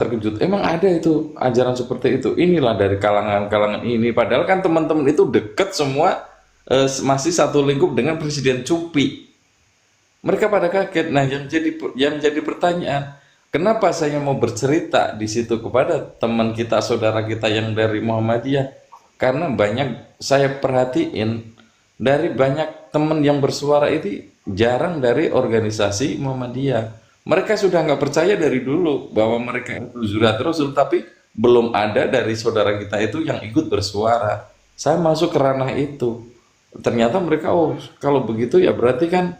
terkejut. Emang ada itu ajaran seperti itu? Inilah dari kalangan-kalangan ini. Padahal kan teman-teman itu deket semua, masih satu lingkup dengan Presiden Cupi. Mereka pada kaget. Nah, yang jadi pertanyaan, kenapa saya mau bercerita di situ kepada teman kita, saudara kita yang dari Muhammadiyah? Karena banyak saya perhatiin dari banyak teman yang bersuara itu jarang dari organisasi Muhammadiyah. Mereka sudah nggak percaya dari dulu bahwa mereka itu Zuriat Rasul, tapi belum ada dari saudara kita itu yang ikut bersuara. Saya masuk ke ranah itu. Ternyata mereka, oh kalau begitu ya berarti kan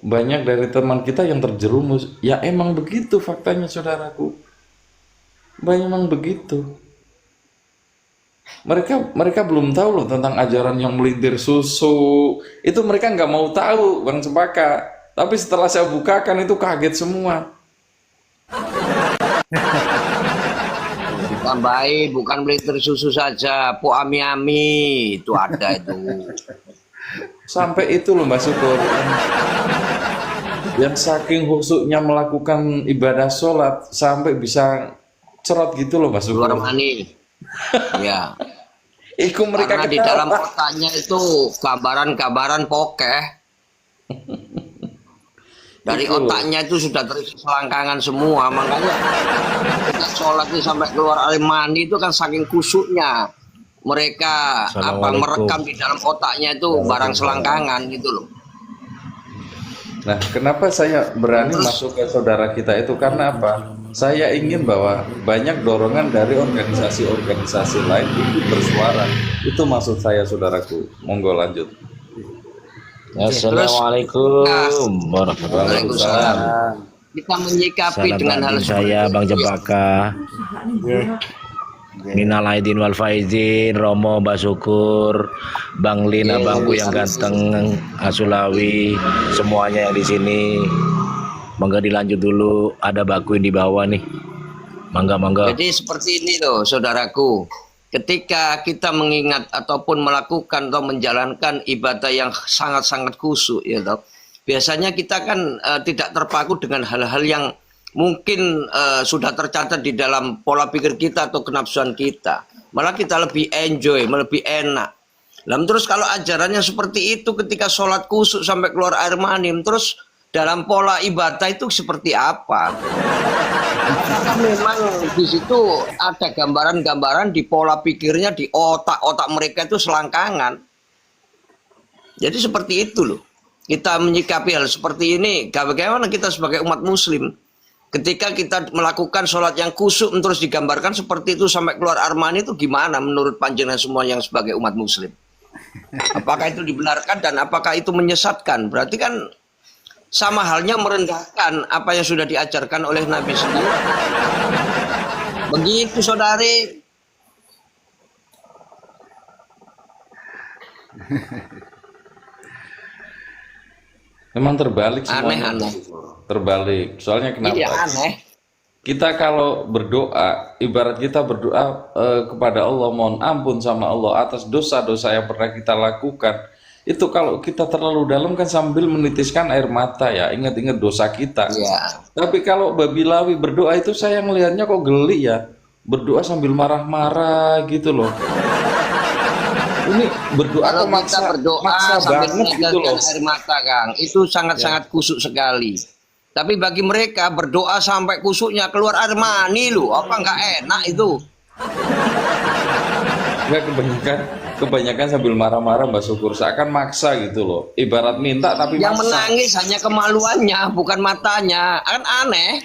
banyak dari teman kita yang terjerumus. Ya emang begitu faktanya saudaraku. Memang begitu. Mereka belum tahu loh tentang ajaran yang melintir susu. Itu mereka nggak mau tahu, Bang Cempaka. Tapi setelah saya bukakan itu kaget semua. Tambahin, bukan melintir susu saja, po ami-ami itu ada itu. Sampai itu loh Mbak Syukur. Yang saking khusyuknya melakukan ibadah sholat sampai bisa cerot gitu loh Mbak Syukur. Keluar mani. Ya. Iku mereka Karena di ketawa. dalam otaknya itu gambaran-gambaran pokeh. Dari Itu loh. otaknya itu sudah terisi selangkangan semua, makanya kita sholat itu sampai keluar air mani itu kan saking khusyuknya mereka merekam di dalam otaknya itu barang selangkangan gitu loh. Nah, kenapa saya berani masuk ke saudara kita itu? Karena apa? Saya ingin bahwa banyak dorongan dari organisasi-organisasi lain untuk bersuara. Itu maksud saya, saudaraku. Monggo lanjut. Assalamualaikum warahmatullahi Waalaikumsalam. wabarakatuh. Kita menyikapi Salam dengan hal batin seperti saya Bang itu. Jempaka. Minal aidin wal faizin, Romo Basukur, Bang Lin, abangku yang ganteng, Asulawi, semuanya yang di sini. Mangga dilanjut dulu, ada bakuin di bawah nih. Mangga. Jadi seperti ini loh saudaraku. Ketika kita mengingat ataupun melakukan atau menjalankan ibadah yang sangat-sangat khusyuk ya toh. Biasanya kita kan tidak terpaku dengan hal-hal yang mungkin sudah tercatat di dalam pola pikir kita atau kenafsuan kita. Malah kita lebih enjoy, lebih enak. Lalu terus kalau ajarannya seperti itu ketika sholat khusyuk sampai keluar air mani, terus dalam pola ibadah itu seperti apa? Karena memang di situ ada gambaran-gambaran di pola pikirnya, di otak-otak mereka itu selangkangan. Jadi seperti itu loh. Kita menyikapi hal seperti ini, bagaimana kita sebagai umat muslim ketika kita melakukan sholat yang khusyuk terus digambarkan seperti itu sampai keluar air mani, itu gimana menurut panjenengan semua yang sebagai umat muslim? Apakah itu dibenarkan dan apakah itu menyesatkan? Berarti kan sama halnya merendahkan apa yang sudah diajarkan oleh Nabi sendiri. Begitu saudari. Memang terbalik semuanya. Aneh-aneh. Terbalik. Soalnya kenapa? Iya aneh. Kita kalau berdoa, ibarat kita berdoa kepada Allah, mohon ampun sama Allah atas dosa-dosa yang pernah kita lakukan. Itu kalau kita terlalu dalam kan sambil menitiskan air mata ya, ingat-ingat dosa kita. Iya. Tapi kalau Babi Lawi berdoa itu saya ngelihatnya kok geli ya. Berdoa sambil marah-marah gitu loh. Ini berdoa Kalau kok kita berdoa maksa sambil banget gitu loh. meneteskan air mata, Kang, itu sangat-sangat khusyuk sekali. Tapi bagi mereka berdoa sampai khusyuknya keluar air mani loh, apa nggak enak itu? Enggak, kebanyakan sambil marah-marah Mbak Syukur, seakan maksa gitu loh. Ibarat minta tapi Yang maksa. menangis hanya kemaluannya, bukan matanya. Kan aneh.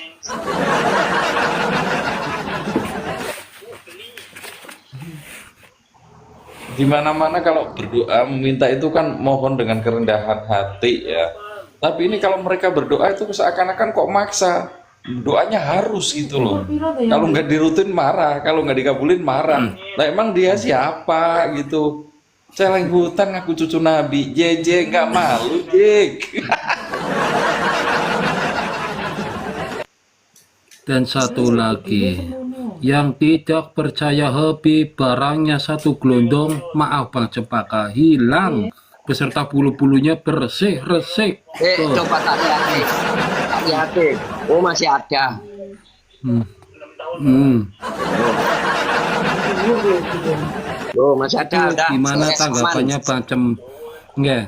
Di mana-mana kalau berdoa meminta itu kan mohon dengan kerendahan hati ya. Tapi ini kalau mereka berdoa itu seakan-akan kok maksa. Doanya harus gitu loh. Kalau nggak dirutin marah, kalau nggak dikabulin marah. Nah emang dia siapa gitu? Celeng hutan ngaku cucu Nabi. JJ nggak malu, Jek. Dan satu lagi, yang tidak percaya Habib barangnya satu gelondong, maaf Bang Cempaka, hilang beserta bulu-bulunya bersih resik. Coba tak lihat. Oh masih ada. Hmm. Loh, masih ada. Udah. Gimana Selesai, tanggapannya aman. Bang Nggih.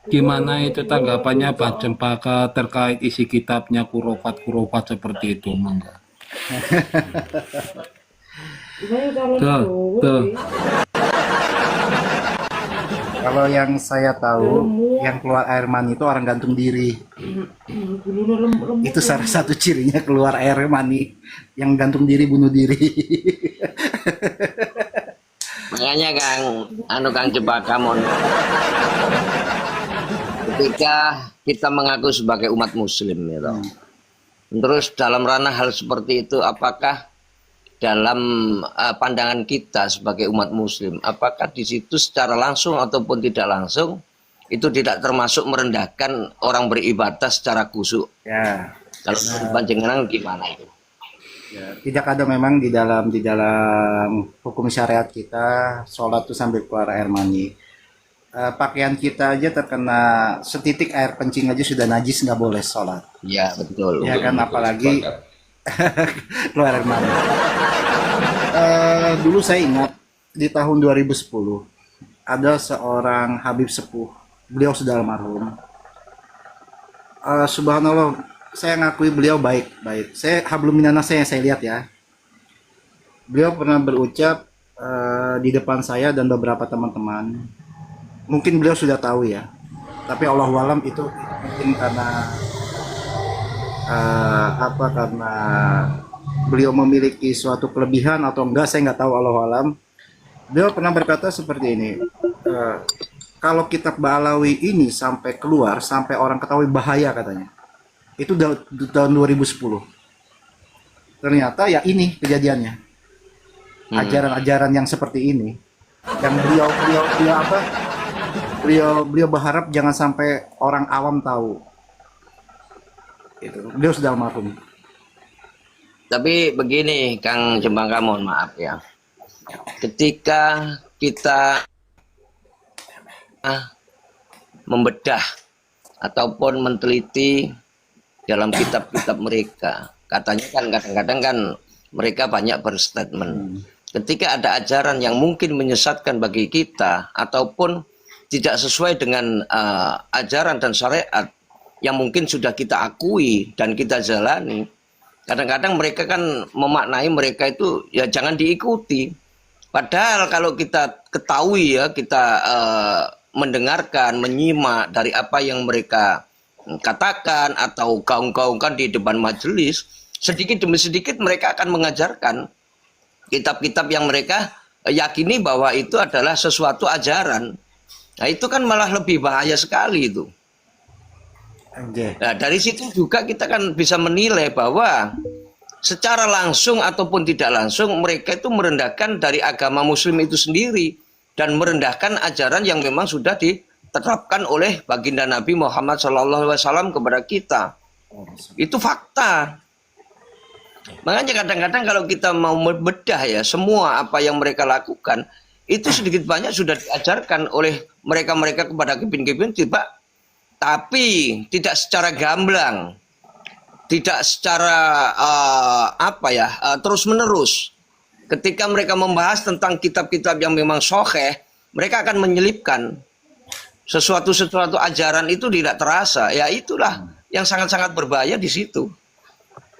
Gimana itu tanggapannya Bang Cempaka terkait isi kitabnya kurofat seperti itu, mangga? Tuh, tuh. Kalau yang saya tahu, yang keluar air mani itu orang gantung diri. Itu salah satu cirinya keluar air mani, yang gantung diri bunuh diri. Makanya Kang Cempaka mohon. Ketika kita mengaku sebagai umat muslim gitu. Terus dalam ranah hal seperti itu, apakah dalam pandangan kita sebagai umat muslim, apakah di situ secara langsung ataupun tidak langsung itu tidak termasuk merendahkan orang beribadah secara khusyuk? Ya, Kalau panjenengan gimana itu? ya, tidak ada memang di dalam hukum syariat kita sholat itu sambil keluar air mani. Pakaian kita aja terkena setitik air kencing aja sudah najis, nggak boleh sholat. Ya betul. Ya kan, apalagi keluar air mani. Dulu saya ingat di tahun 2010 ada seorang Habib sepuh, beliau sudah almarhum. Subhanallah, saya ngakui beliau baik. Saya hablum minanas saya lihat ya. Beliau pernah berucap di depan saya dan beberapa teman-teman. Mungkin beliau sudah tahu ya, tapi Allah alam itu mungkin karena karena beliau memiliki suatu kelebihan atau enggak, saya nggak tahu, Allah alam. Beliau pernah berkata seperti ini, kalau kitab Ba'alawi ini sampai keluar, sampai orang ketahui bahaya katanya. Itu tahun 2010. Ternyata ya ini kejadiannya. Ajaran-ajaran yang seperti ini, yang beliau berharap jangan sampai orang awam tahu. Itu beliau sudah almarhum. Tapi begini Kang Cempaka, mohon maaf ya. Ketika kita membedah ataupun meneliti dalam kitab-kitab mereka, katanya kan kadang-kadang kan mereka banyak berstatement. Ketika ada ajaran yang mungkin menyesatkan bagi kita ataupun tidak sesuai dengan ajaran dan syariat yang mungkin sudah kita akui dan kita jalani, kadang-kadang mereka kan memaknai mereka itu ya jangan diikuti. Padahal kalau kita ketahui ya, kita mendengarkan, menyimak dari apa yang mereka katakan atau gaung-gaungkan di depan majelis, sedikit demi sedikit mereka akan mengajarkan kitab-kitab yang mereka yakini bahwa itu adalah sesuatu ajaran. Nah itu kan malah lebih bahaya sekali itu. Nah dari situ juga kita kan bisa menilai bahwa secara langsung ataupun tidak langsung mereka itu merendahkan dari agama muslim itu sendiri dan merendahkan ajaran yang memang sudah diterapkan oleh baginda Nabi Muhammad SAW kepada kita. Itu fakta. Makanya kadang-kadang kalau kita mau membedah ya semua apa yang mereka lakukan itu sedikit banyak sudah diajarkan oleh mereka-mereka kepada kepin-kepin, tapi tidak secara gamblang, tidak secara terus-menerus. Ketika mereka membahas tentang kitab-kitab yang memang sahih, mereka akan menyelipkan sesuatu ajaran itu tidak terasa. Ya itulah yang sangat-sangat berbahaya di situ.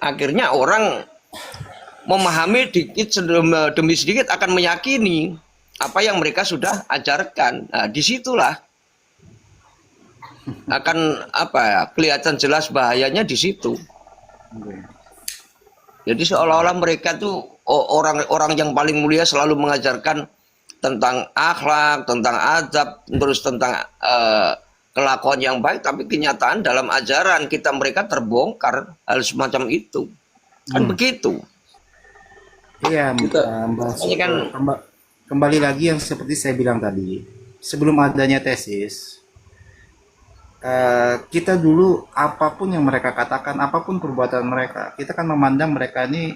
Akhirnya orang memahami dikit demi sedikit akan meyakini apa yang mereka sudah ajarkan. Nah, disitulah akan kelihatan jelas bahayanya di situ. Jadi seolah-olah mereka tuh orang-orang yang paling mulia selalu mengajarkan tentang akhlak, tentang adab, terus tentang kelakuan yang baik, tapi kenyataan dalam ajaran kita mereka terbongkar hal semacam itu. Kan begitu. Iya, kembali lagi yang seperti saya bilang tadi, sebelum adanya tesis, kita dulu apapun yang mereka katakan, apapun perbuatan mereka, kita kan memandang mereka ini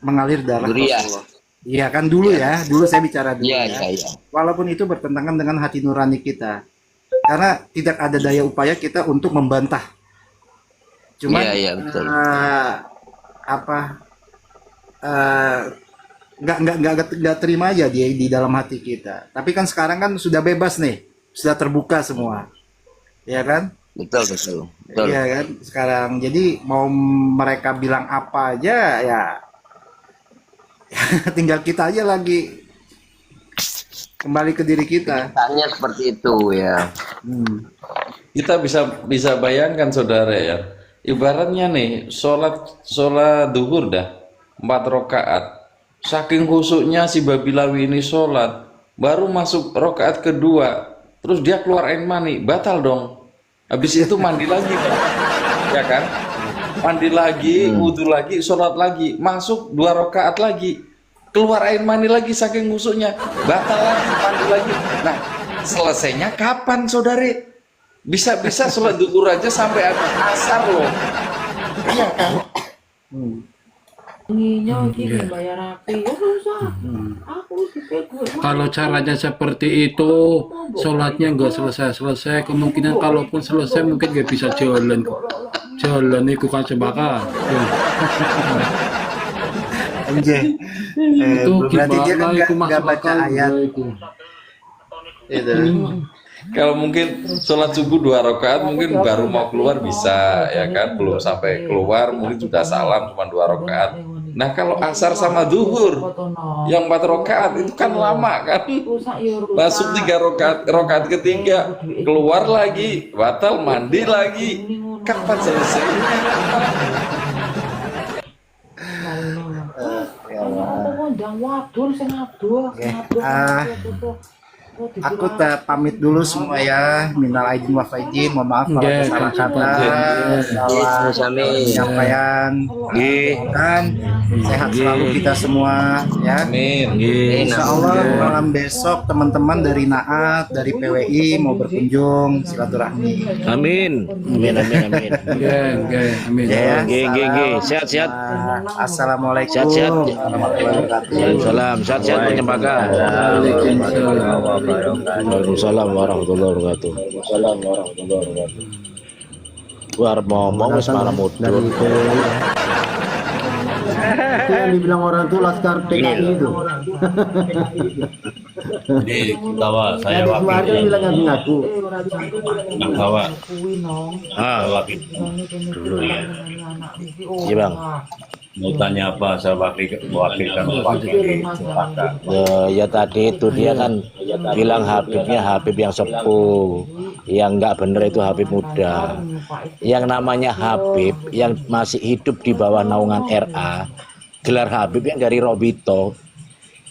mengalir darah Rasulullah. Iya kan dulu ya, dulu saya bicara dulu ya. Walaupun itu bertentangan dengan hati nurani kita, karena tidak ada daya upaya kita untuk membantah. Cuman eh, nggak terima aja dia di dalam hati kita. Tapi kan sekarang kan sudah bebas nih, sudah terbuka semua, ya kan? Betul, betul, betul. Iya kan? Sekarang jadi mau mereka bilang apa aja ya, tinggal kita aja lagi kembali ke diri kita. Tanya seperti itu ya. Kita bisa bayangkan saudara ya, ibaratnya nih sholat duhur dah 4 rakaat, saking khusyuknya si Babilawi ini sholat, baru masuk rakaat kedua, terus dia keluar air mani, batal dong. Habis itu mandi lagi kan? Ya kan? Mandi lagi, wudhu lagi, sholat lagi, masuk 2 rakaat lagi, keluar air mani lagi saking khusyuknya, batal lagi, mandi lagi. Nah, selesainya kapan saudari? Bisa sholat duhur aja sampai habis asar loh. Iya kan? Ini bayar rapi, ya susah. Aku Kalau caranya seperti itu, sholatnya nggak selesai-selesai. Kemungkinan kalaupun selesai mungkin nggak bisa jalan kok. Jalan itu kan cembaka. Itu Berarti dia kan gimana itu nggak masuk baca akal ayat. itu. Itu. Kalau mungkin sholat subuh 2 rakaat mungkin baru mau keluar bisa ya kan, belum sampai keluar mungkin sudah salam cuma 2 rakaat. Nah kalau asar sama duhur yang 4 rakaat itu kan lama kan, masuk 3 rakaat ketiga keluar lagi, batal mandi lagi, kapan selesainya? Aku pamit dulu semua ya. Minal aidin wal faizin, mohon maaf kalau ada salah kata, salah penyampaian. Dan sehat selalu kita semua ya. Amin. Insya Allah malam besok teman-teman dari Naat, dari PWI mau berkunjung silaturahmi. Amin. Amin, amin, amin. Amin. Ya, Sehat-sehat. Assalamualaikum Sehat-sehat. warahmatullahi wabarakatuh. Waalaikumsalam. Sehat-sehat penyembaka. Waalaikumsalam warahmatullahi wabarakatuh. Gua harus ngomong wis malam mudur. Itu yang dibilang orang tuh Laskar PKI itu. Jadi bahwa saya Ada keluarga wakil bilang ngaku. bahwa Wakil dulu ya. Iya bang. Mau tanya apa, saya wakilkan Ya tadi itu dia kan bilang Habibnya Habib yang sepuh, yang nggak bener itu Habib muda. Yang namanya Habib yang masih hidup di bawah naungan RA, gelar Habib yang dari Robito,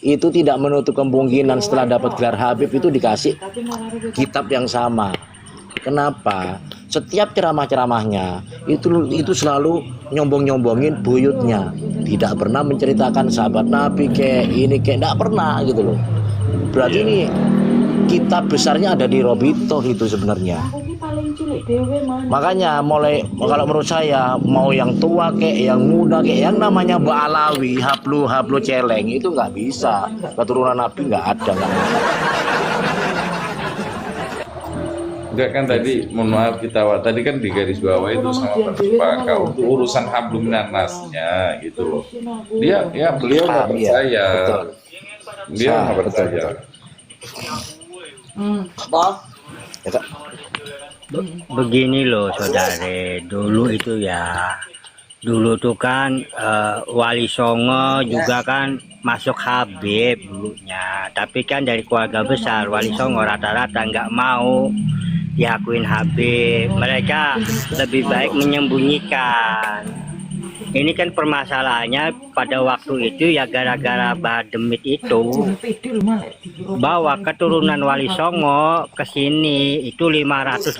itu tidak menutup kemungkinan setelah dapat gelar Habib itu dikasih kitab yang sama. Kenapa? Setiap ceramah-ceramahnya itu selalu nyombong-nyombongin buyutnya, tidak pernah menceritakan sahabat Nabi kayak ini kayak tidak pernah gitu loh. Berarti ini kitab besarnya ada di Robito itu sebenarnya. Makanya mulai kalau menurut saya mau yang tua kayak yang muda kayak yang namanya Mbak Alawi, hablu celeng itu nggak bisa, keturunan Nabi nggak ada. Enggak kan tadi, mohon maaf tadi kan di garis bawah itu sama Pak untuk urusan hablum minannasnya gitu loh. Beliau nggak percaya. Dia nggak percaya. Begini loh saudara, dulu itu ya, dulu tuh kan Wali Songo juga kan masuk Habib dulunya, tapi kan dari keluarga besar Wali Songo rata-rata nggak mau diakuin Habib, mereka lebih baik menyembunyikan. Ini kan permasalahannya pada waktu itu ya gara-gara Bademit itu bawa keturunan Wali Songo ke sini itu 550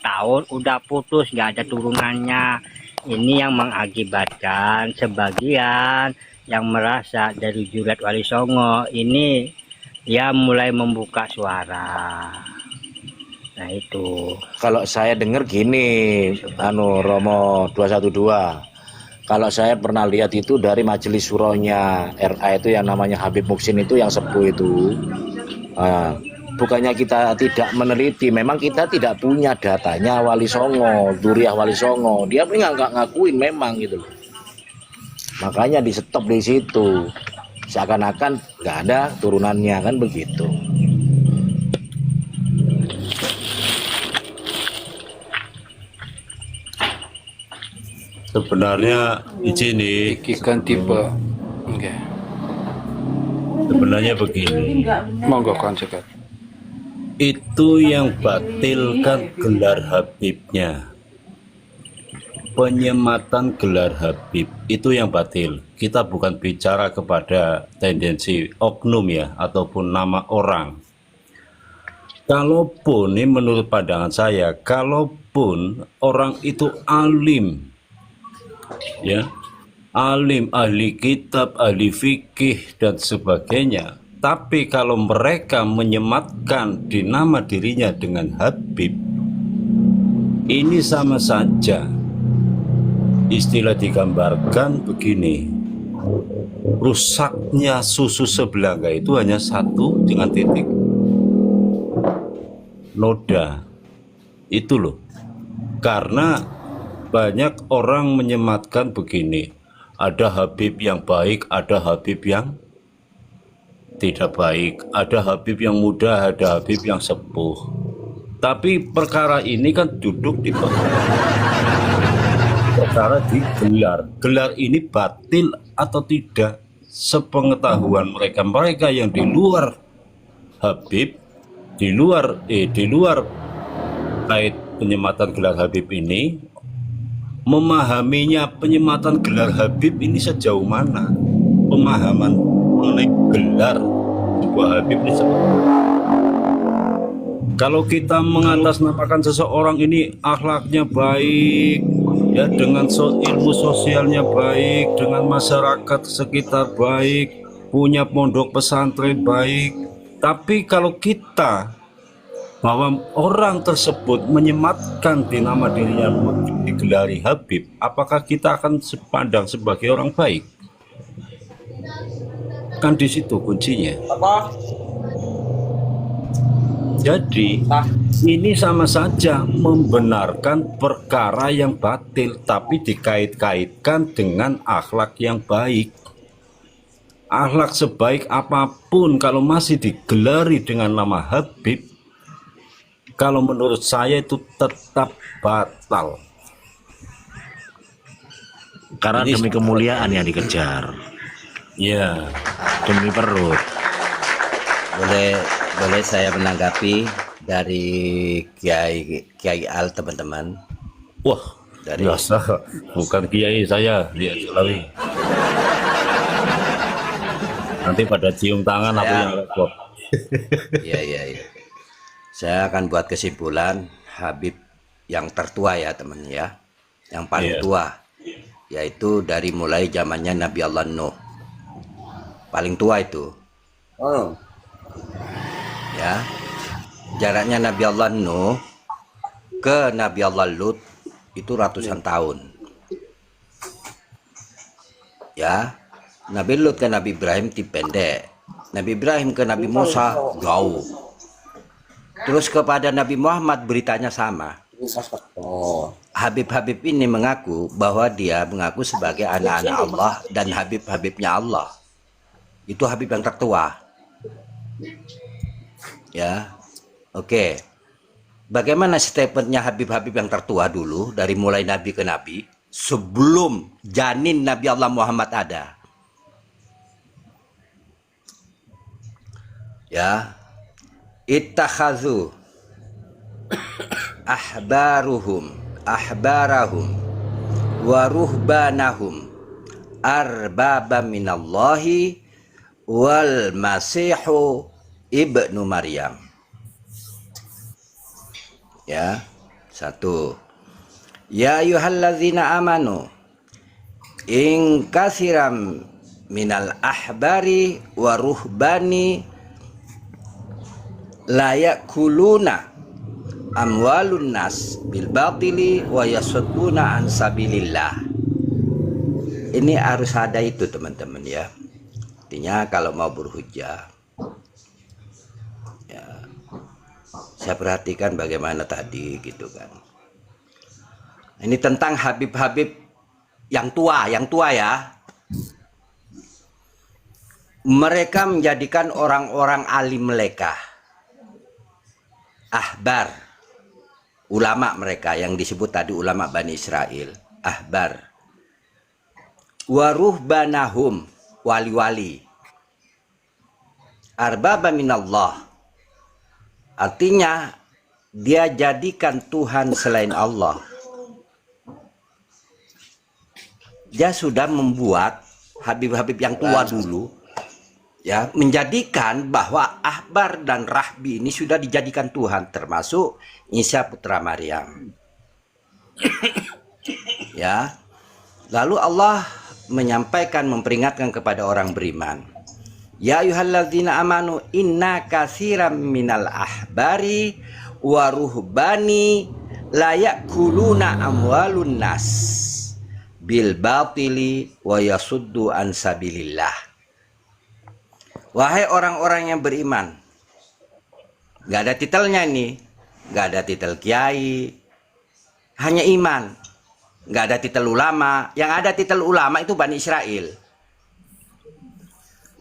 tahun udah putus, nggak ada turunannya. Ini yang mengakibatkan sebagian yang merasa dari jurat Wali Songo ini ya mulai membuka suara. Nah itu. Kalau saya dengar gini, Romo 212. Kalau saya pernah lihat itu dari majelis suronya RA itu yang namanya Habib Muksin itu yang sepuh itu. Bukannya kita tidak meneliti, memang kita tidak punya datanya Wali Songo, Duriah Wali Songo. Dia nggak ngakuin memang gitu loh. Makanya di stop di situ. Seakan-akan nggak ada turunannya kan begitu. Sebenarnya di sini Iki kan tipe. Oke. sebenarnya begini. Monggo kan cekat. Itu yang batilkan gelar Habibnya. Penyematan gelar Habib itu yang batil. Kita bukan bicara kepada tendensi oknum ya, ataupun nama orang. Kalaupun, ini menurut pandangan saya, kalaupun orang itu alim, ya, alim, ahli kitab, ahli fikih dan sebagainya, tapi kalau mereka menyematkan di nama dirinya dengan Habib, ini sama saja. Istilah digambarkan begini, rusaknya susu sebelanga itu hanya satu dengan titik, noda. Itu loh, karena banyak orang menyematkan begini, ada Habib yang baik, ada Habib yang tidak baik, ada Habib yang muda, ada Habib yang sepuh. Tapi perkara ini kan duduk di perkara di gelar. Gelar ini batil atau tidak? Sepengetahuan mereka yang di luar Habib, di luar kait penyematan gelar Habib ini, memahaminya penyematan gelar Habib ini sejauh mana? Pemahaman mengenai gelar sebuah Habib ini seperti apa? Kalau kita mengatasnamakan seseorang ini akhlaknya baik, ya, dengan ilmu sosialnya baik, dengan masyarakat sekitar baik, punya pondok pesantren baik, tapi kalau kita bahwa orang tersebut menyematkan di nama dirinya digelari Habib, apakah kita akan sepandang sebagai orang baik? Kan di situ kuncinya. Jadi ini sama saja membenarkan perkara yang batil, tapi dikait-kaitkan dengan akhlak yang baik. Akhlak sebaik apapun kalau masih digelari dengan nama Habib, kalau menurut saya itu tetap batal. Karena demi kemuliaan yang dikejar, Ya, demi perut. Boleh saya menanggapi dari Kiai Al, teman-teman? wah, Dari biasa, bukan kiai saya, dia Sulawi. Nanti pada cium tangan aku yang repot. Iya. Saya akan buat kesimpulan Habib yang tertua ya, teman ya. Yang paling Iya. tua, yaitu dari mulai zamannya Nabi Allah Nuh. Paling tua itu. Ya. Jaraknya Nabi Allah Nuh ke Nabi Allah Lut itu ratusan tahun. Ya. Nabi Lut ke Nabi Ibrahim pendek. Nabi Ibrahim ke Nabi Musa jauh. Terus kepada Nabi Muhammad beritanya sama. Habib-habib ini mengaku bahwa dia mengaku sebagai anak-anak Allah dan habib-habibnya Allah. Itu Habib yang tertua. Ya, oke. Bagaimana statementnya Habib-habib yang tertua dulu dari mulai Nabi ke Nabi sebelum janin Nabi Allah Muhammad ada? Ya, ittakhadhu ahbarahum wa ruhbanahum arbaba minallahi wal masihu ibnu Maryam. Ya, satu. Ya ayyuhalladzina amanu in katsiram minal ahbari wa ruhbani la yakuluna amwalun nas bil batili wa yasudduna an sabilillah. Ini harus ada itu, teman-teman ya. Artinya kalau mau berhujjah, ya, saya perhatikan bagaimana tadi gitu kan. Ini tentang Habib-habib yang tua ya. mereka menjadikan orang-orang alim mereka ahbar, ulama mereka yang disebut tadi ulama Bani Israel, ahbar, waruhbanahum, wali-wali, arbaba minallah, artinya dia jadikan Tuhan selain Allah. Dia sudah membuat habib-habib yang tua dulu, ya, menjadikan bahwa ahbar dan rahbi ini sudah dijadikan Tuhan, termasuk Isa putra Maryam. Ya, lalu Allah menyampaikan, memperingatkan kepada orang beriman, ya ayyuhalladzina amanu inna katsiran minal ahbari wa ruhbani la yakuluna amwalun nas bil batili wa yasuddu an sabilillah. Wahai orang-orang yang beriman, nggak ada titelnya ini, nggak ada titel kiai, hanya iman, nggak ada titel ulama. Yang ada titel ulama itu Bani Israel.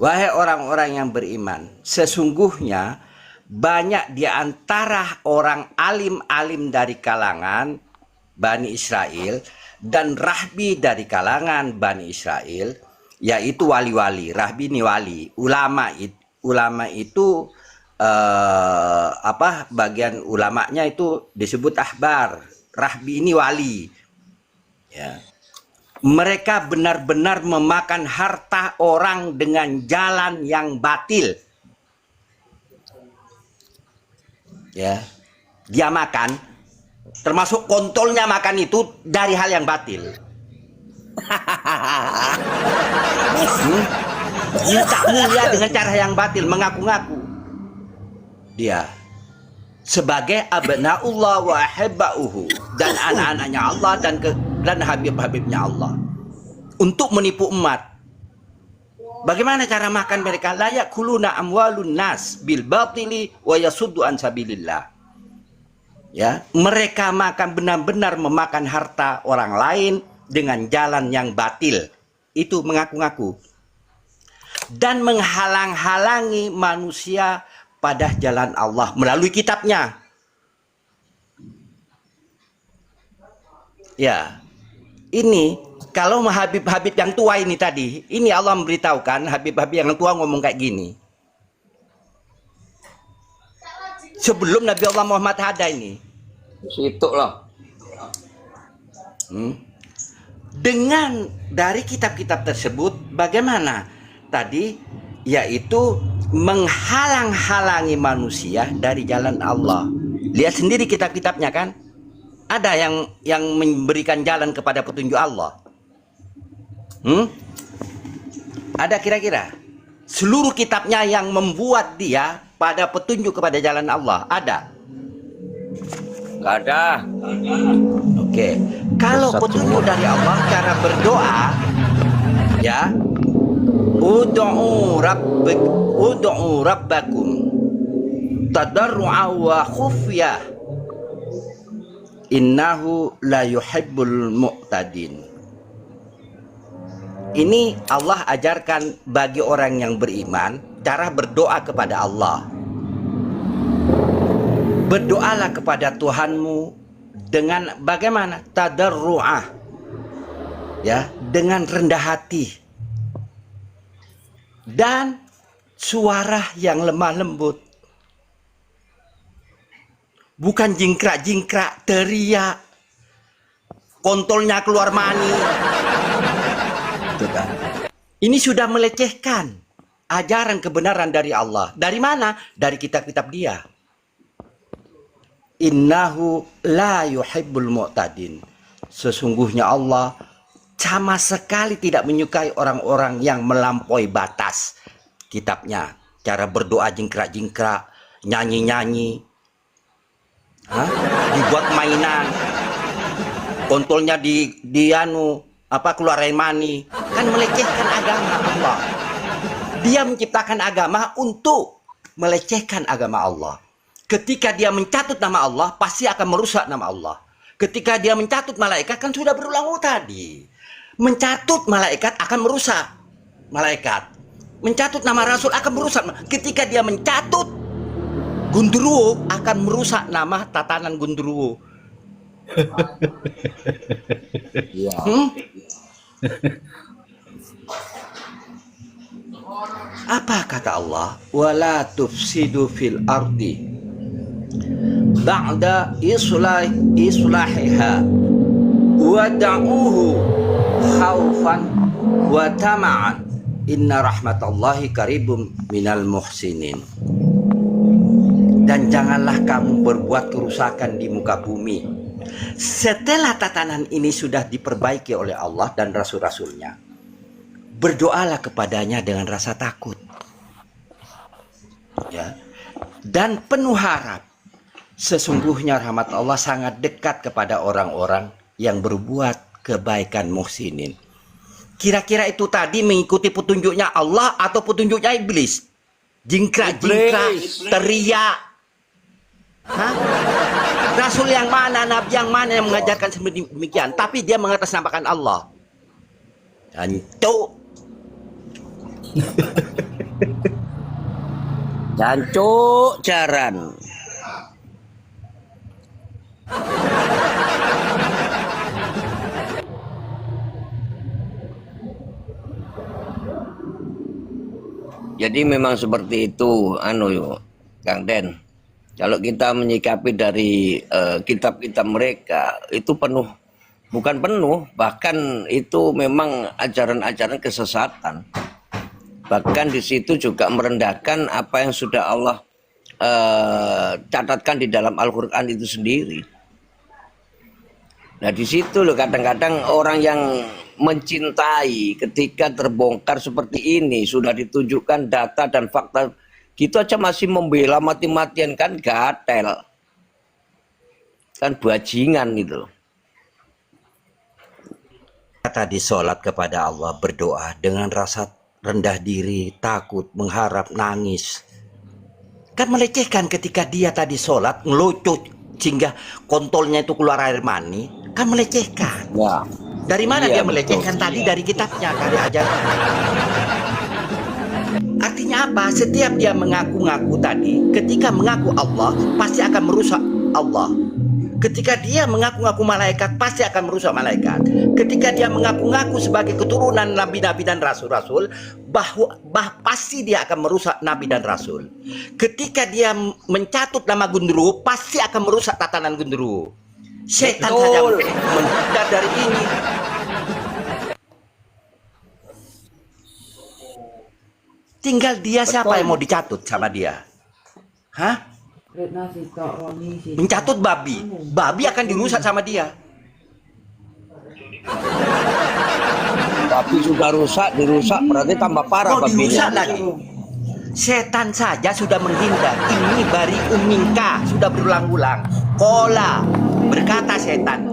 Wahai orang-orang yang beriman, sesungguhnya banyak di antara orang alim-alim dari kalangan Bani Israel dan rahbi dari kalangan Bani Israel, yaitu wali-wali. Rahbi ini wali, ulama itu bagian ulamanya itu disebut ahbar, rahbi ini wali, ya. Mereka benar-benar memakan harta orang dengan jalan yang batil, ya. Dia makan, termasuk kontolnya makan itu dari hal yang batil. Tak mulia dengan cara yang batil, mengaku-ngaku dia sebagai abnaullah wa ahibbauhu, dan anak-anaknya Allah dan habib-habibnya Allah, untuk menipu umat. Bagaimana cara makan mereka? La yakuluna amwalun nas bil batili wa yasuddu an sabilillah. Ya, mereka makan, benar-benar memakan harta orang lain dengan jalan yang batil, itu mengaku-ngaku, dan menghalang-halangi manusia pada jalan Allah melalui kitabnya. Ya, ini kalau habib-habib yang tua ini tadi, ini Allah memberitahukan habib-habib yang tua ngomong kayak gini. Sebelum Nabi Allah Muhammad ada ini. Situ loh. Dengan dari kitab-kitab tersebut, bagaimana tadi, yaitu menghalang-halangi manusia dari jalan Allah. Lihat sendiri kitab-kitabnya kan, ada yang memberikan jalan kepada petunjuk Allah. Ada kira-kira seluruh kitabnya yang membuat dia pada petunjuk kepada jalan Allah? Ada? Nggak ada. Oke, kalau petunjuk dari Allah, cara berdoa, ya, ud'u rabbakum tadarru'a wa khufyah innahu la yuhibbul mu'tadin. Ini Allah ajarkan bagi orang yang beriman cara berdoa kepada Allah. Berdoalah kepada Tuhanmu dengan bagaimana? Tadarru'ah, ya, dengan rendah hati dan suara yang lemah lembut, bukan jingkrak-jingkrak, teriak, kontolnya keluar mani. Ini sudah melecehkan ajaran kebenaran dari Allah. Dari mana? Dari kitab-kitab dia. Innahu la yuhibbul mu'tadin. Sesungguhnya Allah sama sekali tidak menyukai orang-orang yang melampaui batas. Kitabnya, cara berdoa jingkrak-jingkrak, nyanyi-nyanyi, dibuat mainan, kontolnya keluar air mani, kan melecehkan agama Allah. Dia menciptakan agama untuk melecehkan agama Allah. Ketika dia mencatut nama Allah, pasti akan merusak nama Allah. Ketika dia mencatut malaikat, kan sudah berulang tadi. Mencatut malaikat akan merusak malaikat. Mencatut nama Rasul akan merusak. Ketika dia mencatut Gundurwo, akan merusak nama tatanan Gundurwo. Apa kata Allah? Wala tufsidu fil ardi ba'da islahiha wada'uhu khaufan wa tama'an inna rahmatallahi qaribum minal muhsinin. Dan janganlah kamu berbuat kerusakan di muka bumi setelah tatanan ini sudah diperbaiki oleh Allah dan Rasul-Rasulnya. Berdoalah kepadanya dengan rasa takut, ya, dan penuh harap. Sesungguhnya rahmat Allah sangat dekat kepada orang-orang yang berbuat kebaikan muhsinin. Kira-kira itu tadi mengikuti petunjuknya Allah atau petunjuknya iblis? Jingkrak-jingkrak, teriak. Hah? Rasul yang mana, Nabi yang mana yang mengajarkan demikian? Tapi dia mengatasnamakan Allah. Jancuk. Jancuk jaran. Jadi memang seperti itu, Kang Den. Kalau kita menyikapi dari kitab-kitab mereka itu penuh, bukan penuh, bahkan itu memang ajaran-ajaran kesesatan. Bahkan di situ juga merendahkan apa yang sudah Allah catatkan di dalam Al-Quran itu sendiri. Nah di situ loh kadang-kadang orang yang mencintai ketika terbongkar seperti ini, sudah ditunjukkan data dan fakta, gitu aja masih membela mati-matian, kan gatel, kan bajingan gitu. Tadi sholat kepada Allah, berdoa dengan rasa rendah diri, takut, mengharap, nangis. Kan melecehkan ketika dia tadi sholat ngelucut sehingga kontolnya itu keluar air mani, kan melecehkan. Ya. Dari mana Iya, dia melecehkan betul. tadi? Dari kitabnya, dari ajaran. Artinya apa? Setiap dia mengaku-ngaku tadi, ketika mengaku Allah pasti akan merusak Allah. Ketika dia mengaku-ngaku malaikat pasti akan merusak malaikat. Ketika dia mengaku-ngaku sebagai keturunan nabi-nabi dan rasul-rasul, pasti dia akan merusak nabi dan rasul. Ketika dia mencatut nama Gundurwo pasti akan merusak tatanan Gundurwo. Setan saja menghindar dari ini. Tinggal dia siapa yang mau dicatut sama dia? Hah? Mencatut babi. Babi akan dirusak sama dia. Tapi sudah dirusak berarti tambah parah Mau dirusak babinya. lagi. Setan saja sudah menghindar. Ini bari umingka sudah berulang-ulang. Kola berkata setan.